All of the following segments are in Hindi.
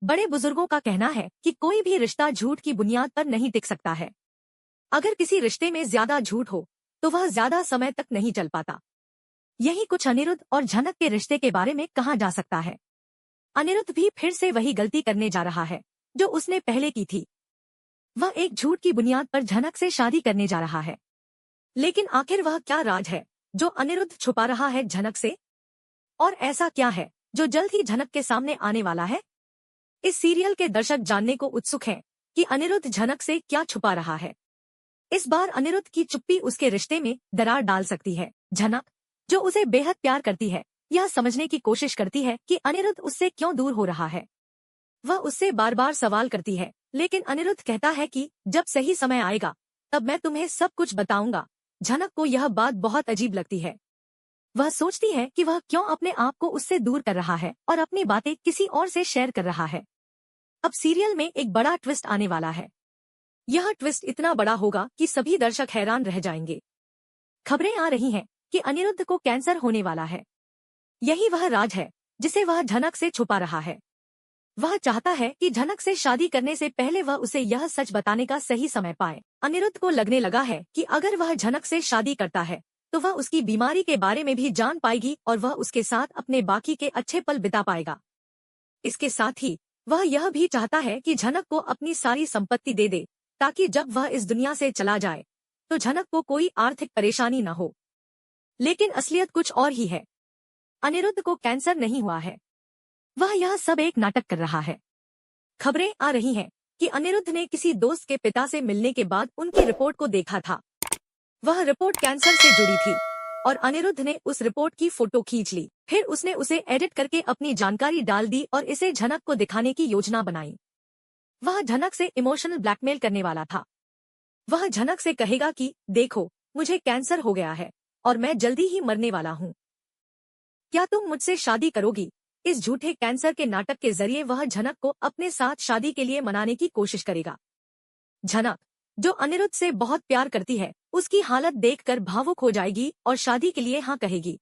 बड़े बुजुर्गों का कहना है कि कोई भी रिश्ता झूठ की बुनियाद पर नहीं टिक सकता है। अगर किसी रिश्ते में ज्यादा झूठ हो तो वह ज्यादा समय तक नहीं चल पाता। यही कुछ अनिरुद्ध और झनक के रिश्ते के बारे में कहा जा सकता है। अनिरुद्ध भी फिर से वही गलती करने जा रहा है जो उसने पहले की थी। वह एक झूठ की बुनियाद पर झनक से शादी करने जा रहा है। लेकिन आखिर वह क्या राज है जो अनिरुद्ध छुपा रहा है झनक से? और ऐसा क्या है जो जल्द ही झनक के सामने आने वाला है? इस सीरियल के दर्शक जानने को उत्सुक हैं कि अनिरुद्ध झनक से क्या छुपा रहा है। इस बार अनिरुद्ध की चुप्पी उसके रिश्ते में दरार डाल सकती है। झनक, जो उसे बेहद प्यार करती है, यह समझने की कोशिश करती है कि अनिरुद्ध उससे क्यों दूर हो रहा है। वह उससे बार बार सवाल करती है, लेकिन अनिरुद्ध कहता है कि जब सही समय आएगा तब मैं तुम्हें सब कुछ बताऊंगा। झनक को यह बात बहुत अजीब लगती है। वह सोचती है कि वह क्यों अपने आप को उससे दूर कर रहा है और अपनी बातें किसी और से शेयर कर रहा है। अब सीरियल में एक बड़ा ट्विस्ट आने वाला है। यह ट्विस्ट इतना बड़ा होगा कि सभी दर्शक हैरान रह जाएंगे। खबरें आ रही हैं कि अनिरुद्ध को कैंसर होने वाला है। यही वह राज है जिसे वह झनक से छुपा रहा है। वह चाहता है कि झनक से शादी करने से पहले वह उसे यह सच बताने का सही समय पाए। अनिरुद्ध को लगने लगा है कि अगर वह झनक से शादी करता है तो वह उसकी बीमारी के बारे में भी जान पाएगी और वह उसके साथ अपने बाकी के अच्छे पल बिता पाएगा। इसके साथ ही वह यह भी चाहता है कि झनक को अपनी सारी संपत्ति दे दे, ताकि जब वह इस दुनिया से चला जाए तो झनक को कोई आर्थिक परेशानी न हो। लेकिन असलियत कुछ और ही है। अनिरुद्ध को कैंसर नहीं हुआ है। वह यह सब एक नाटक कर रहा है। खबरें आ रही हैं कि अनिरुद्ध ने किसी दोस्त के पिता से मिलने के बाद उनकी रिपोर्ट को देखा था। वह रिपोर्ट कैंसर से जुड़ी थी और अनिरुद्ध ने उस रिपोर्ट की फोटो खींच ली। फिर उसने उसे एडिट करके अपनी जानकारी डाल दी और इसे झनक को दिखाने की योजना बनाई। वह झनक से इमोशनल ब्लैकमेल करने वाला था। वह झनक से कहेगा कि देखो, मुझे कैंसर हो गया है और मैं जल्दी ही मरने वाला हूँ। क्या तुम मुझसे शादी करोगी? इस झूठे कैंसर के नाटक के जरिए वह झनक को अपने साथ शादी के लिए मनाने की कोशिश करेगा। झनक, जो अनिरुद्ध से बहुत प्यार करती है, उसकी हालत देखकर भावुक हो जाएगी और शादी के लिए हाँ कहेगी।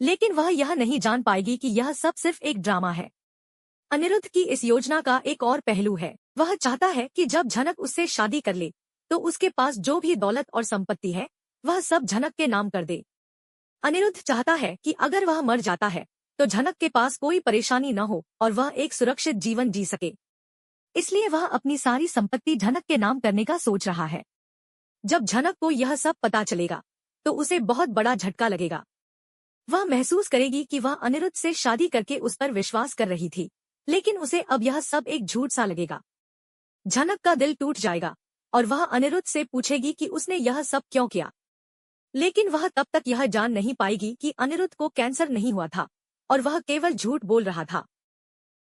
लेकिन वह यह नहीं जान पाएगी कि यह सब सिर्फ एक ड्रामा है। अनिरुद्ध की इस योजना का एक और पहलू है। वह चाहता है कि जब झनक उससे शादी कर ले तो उसके पास जो भी दौलत और संपत्ति है वह सब झनक के नाम कर दे। अनिरुद्ध चाहता है कि अगर वह मर जाता है तो झनक के पास कोई परेशानी न हो और वह एक सुरक्षित जीवन जी सके। इसलिए वह अपनी सारी संपत्ति झनक के नाम करने का सोच रहा है। जब झनक को यह सब पता चलेगा तो उसे बहुत बड़ा झटका लगेगा। वह महसूस करेगी कि वह अनिरुद्ध से शादी करके उस पर विश्वास कर रही थी, लेकिन उसे अब यह सब एक झूठ सा लगेगा। झनक का दिल टूट जाएगा और वह अनिरुद्ध से पूछेगी कि उसने यह सब क्यों किया। लेकिन वह तब तक यह जान नहीं पाएगी कि अनिरुद्ध को कैंसर नहीं हुआ था और वह केवल झूठ बोल रहा था।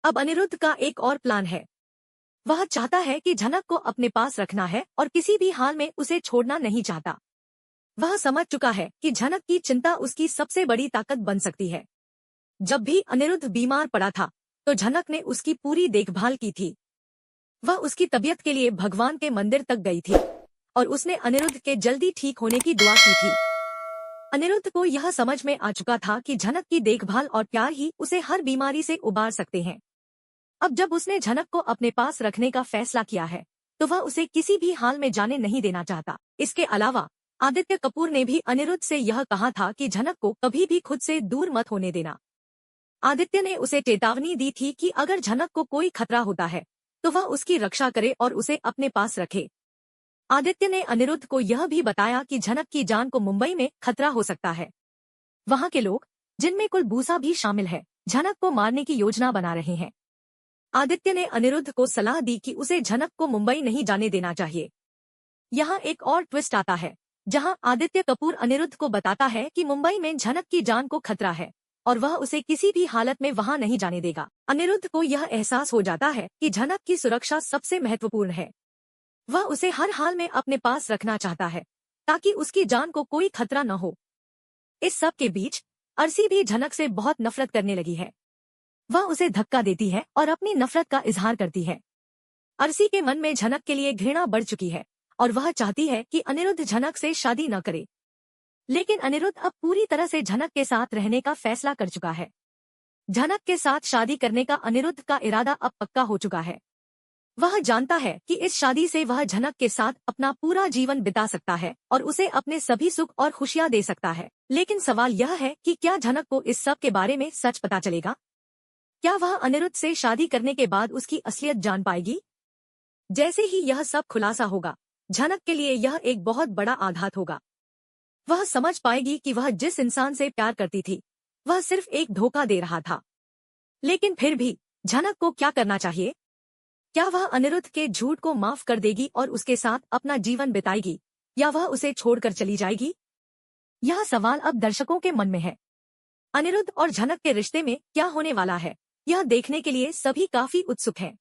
अब अनिरुद्ध का एक और प्लान है। वह चाहता है कि झनक को अपने पास रखना है और किसी भी हाल में उसे छोड़ना नहीं चाहता। वह समझ चुका है कि झनक की चिंता उसकी सबसे बड़ी ताकत बन सकती है। जब भी अनिरुद्ध बीमार पड़ा था तो झनक ने उसकी पूरी देखभाल की थी। वह उसकी तबीयत के लिए भगवान के मंदिर तक गई थी और उसने अनिरुद्ध के जल्दी ठीक होने की दुआ की थी। अनिरुद्ध को यह समझ में आ चुका था कि झनक की देखभाल और प्यार ही उसे हर बीमारी से उबार सकते हैं। अब जब उसने झनक को अपने पास रखने का फैसला किया है तो वह उसे किसी भी हाल में जाने नहीं देना चाहता। इसके अलावा आदित्य कपूर ने भी अनिरुद्ध से यह कहा था कि झनक को कभी भी खुद से दूर मत होने देना। आदित्य ने उसे चेतावनी दी थी कि अगर झनक को कोई खतरा होता है तो वह उसकी रक्षा करे और उसे अपने पास रखे। आदित्य ने अनिरुद्ध को यह भी बताया कि झनक की जान को मुंबई में खतरा हो सकता है। वहां के लोग, जिनमें कुलभूसा भी शामिल है, झनक को मारने की योजना बना रहे हैं। आदित्य ने अनिरुद्ध को सलाह दी कि उसे झनक को मुंबई नहीं जाने देना चाहिए। यहाँ एक और ट्विस्ट आता है, जहां आदित्य कपूर अनिरुद्ध को बताता है कि मुंबई में झनक की जान को खतरा है और वह उसे किसी भी हालत में वहां नहीं जाने देगा। अनिरुद्ध को यह एहसास हो जाता है कि झनक की सुरक्षा सबसे महत्वपूर्ण है। वह उसे हर हाल में अपने पास रखना चाहता है ताकि उसकी जान को कोई खतरा न हो। इस सब के बीच अर्सी भी झनक से बहुत नफरत करने लगी है। वह उसे धक्का देती है और अपनी नफरत का इजहार करती है। अर्सी के मन में झनक के लिए घृणा बढ़ चुकी है और वह चाहती है कि अनिरुद्ध झनक से शादी न करे। लेकिन अनिरुद्ध अब पूरी तरह से झनक के साथ रहने का फैसला कर चुका है। झनक के साथ शादी करने का अनिरुद्ध का इरादा अब पक्का हो चुका है। वह जानता है कि इस शादी से वह झनक के साथ अपना पूरा जीवन बिता सकता है और उसे अपने सभी सुख और खुशियां दे सकता है। लेकिन सवाल यह है कि क्या झनक को इस सब के बारे में सच पता चलेगा? क्या वह अनिरुद्ध से शादी करने के बाद उसकी असलियत जान पाएगी? जैसे ही यह सब खुलासा होगा, झनक के लिए यह एक बहुत बड़ा आघात होगा। वह समझ पाएगी कि वह जिस इंसान से प्यार करती थी, वह सिर्फ एक धोखा दे रहा था। लेकिन फिर भी झनक को क्या करना चाहिए? क्या वह अनिरुद्ध के झूठ को माफ कर देगी और उसके साथ अपना जीवन बिताएगी, या वह उसे छोड़कर चली जाएगी? यह सवाल अब दर्शकों के मन में है। अनिरुद्ध और झनक के रिश्ते में क्या होने वाला है, यह देखने के लिए सभी काफी उत्सुक हैं।